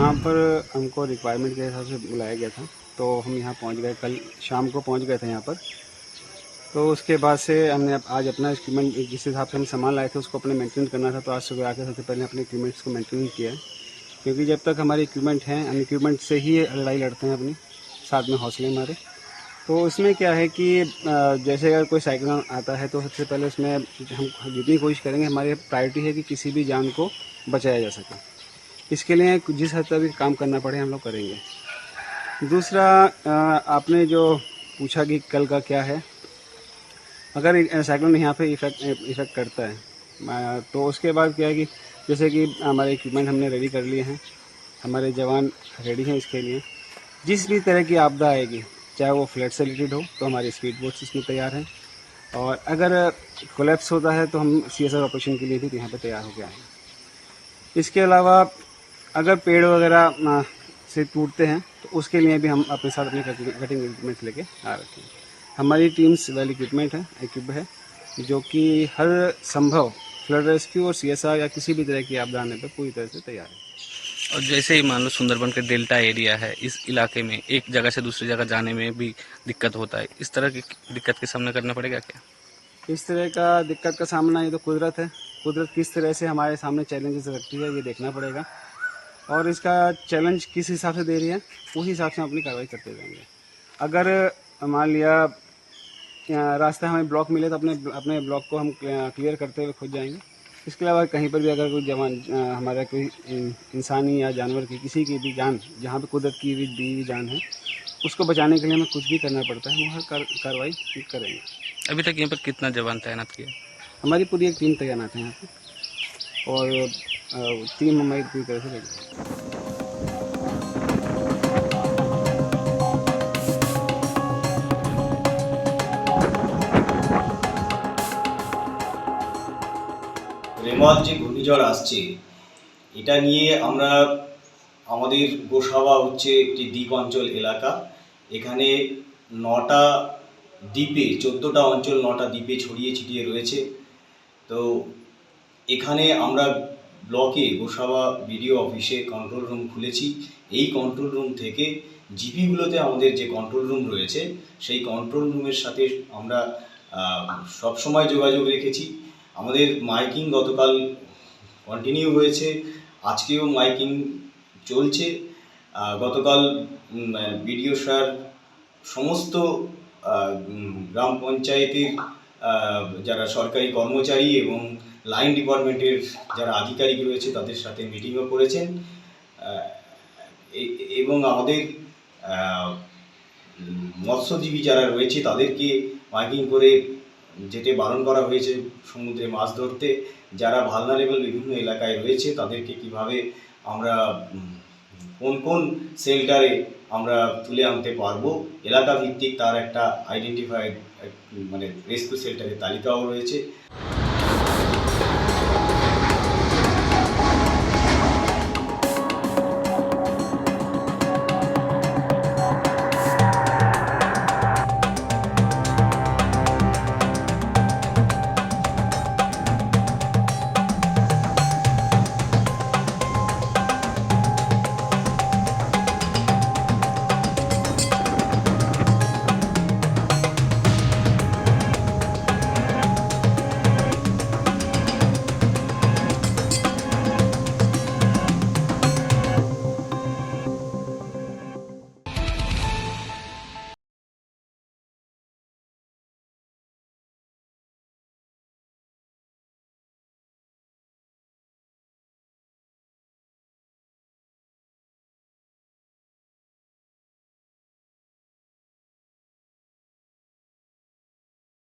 यहाँ पर हमको रिक्वायरमेंट के हिसाब से बुलाया गया था, तो हम यहाँ पहुँच गए, कल शाम को पहुँच गए थे यहाँ पर। तो उसके बाद से हमने आज अपना इक्विपमेंट जिस हिसाब से हम सामान लाए थे उसको अपने मेंटेन करना था, तो आज सुबह आकर सबसे पहले अपने इक्विपमेंट्स को मेंटेन किया है, क्योंकि जब तक हमारे इक्विपमेंट हैं, हम इक्विपमेंट से ही लड़ाई लड़ते हैं अपनी, साथ में हौसले हमारे। तो इसमें क्या है कि जैसे अगर कोई साइक्लोन आता है तो सबसे पहले उसमें हम जितनी कोशिश करेंगे, हमारी प्रायोरिटी है कि किसी भी जान को बचाया जा सके। इसके लिए जिस हद तक भी काम करना पड़े हम लोग करेंगे। दूसरा, आपने जो पूछा कि कल का क्या है, अगर साइक्लोन यहाँ पे इफ़ेक्ट करता है तो उसके बाद क्या है कि जैसे कि हमारे इक्विपमेंट हमने रेडी कर लिए हैं, हमारे जवान रेडी हैं इसके लिए। जिस भी तरह की आपदा आएगी, चाहे वो फ्लड से रिलेटेड हो, तो हमारी स्पीड बोट्स इसमें तैयार हैं, और अगर कोलैप्स होता है तो हम CSR ऑपरेशन के लिए भी यहाँ पे तैयार हो गए हैं। इसके अलावा अगर पेड़ वगैरह से टूटते हैं तो उसके लिए भी हम अपने साथ अपने कटिंग इक्विपमेंट लेके आ रखे हैं। हमारी टीम्स वेल इक्विप है जो कि हर संभव फ्लड रेस्क्यू और CSR या किसी भी तरह की आपदा आने पर पूरी तरह से तैयार है। और जैसे ही मान लो सुंदरबन के डेल्टा एरिया है, इस इलाके में एक जगह से दूसरी जगह जाने में भी दिक्कत होता है, इस तरह की दिक्कत का सामना करना पड़ेगा क्या? इस तरह का दिक्कत का सामना, ये तो कुदरत है, कुदरत किस तरह से हमारे सामने चैलेंजेस रखती है ये देखना पड़ेगा, और इसका चैलेंज किस हिसाब से दे रही है उसी हिसाब से हम अपनी कार्रवाई करते जाएंगे। अगर मान लिया रास्ता हमें ब्लॉक मिले तो अपने ब्लॉक को हम क्लियर करते हुए खुद जाएंगे। इसके अलावा कहीं पर भी अगर कोई जवान हमारा कोई इंसानी या जानवर की किसी की भी जान, जहाँ पे कुदरत की भी जान है, उसको बचाने के लिए हमें कुछ भी करना पड़ता है, हम हर कार्रवाई करेंगे। अभी तक यहाँ पर कितना जवान तैनात किया? हमारी पूरी एक टीम तैनात है यहाँ पे, और टीम हमारी पूरी तरह से रेडी है। রেমাল যে ঘূর্ণিঝড় আসছে, এটা নিয়ে আমরা আমাদের গোসাবা হচ্ছে একটি দ্বীপ অঞ্চল এলাকা। এখানে 9টা দ্বীপে 14টা অঞ্চল 9টা দ্বীপে ছড়িয়ে ছিটিয়ে রয়েছে। তো এখানে আমরা ব্লকে গোসাবা বিডিও অফিসে কন্ট্রোল রুম খুলেছি। এই কন্ট্রোল রুম থেকে জিপিগুলোতে আমাদের যে কন্ট্রোল রুম রয়েছে, সেই কন্ট্রোল রুমের সাথে আমরা সবসময় যোগাযোগ রেখেছি। আমাদের মাইকিং গতকাল কন্টিনিউ হয়েছে, আজকেও মাইকিং চলছে। গতকাল বিডিও স্যার সমস্ত গ্রাম পঞ্চায়েতের যারা সরকারি কর্মচারী এবং লাইন ডিপার্টমেন্টের যারা আধিকারিক রয়েছে তাদের সাথে মিটিংও করেছেন, এবং আমাদের মৎস্যজীবী যারা রয়েছে তাদেরকে মাইকিং করে যেতে বারণ করা হয়েছে সমুদ্রে মাছ ধরতে। যারা ভালনারেবল বিভিন্ন এলাকায় রয়েছে তাদেরকে কিভাবে আমরা কোন কোন শেল্টারে আমরা তুলে আনতে পারবো, এলাকা ভিত্তিক তার একটা আইডেন্টিফাইড মানে রেস্কিউ শেল্টারের তালিকাও রয়েছে।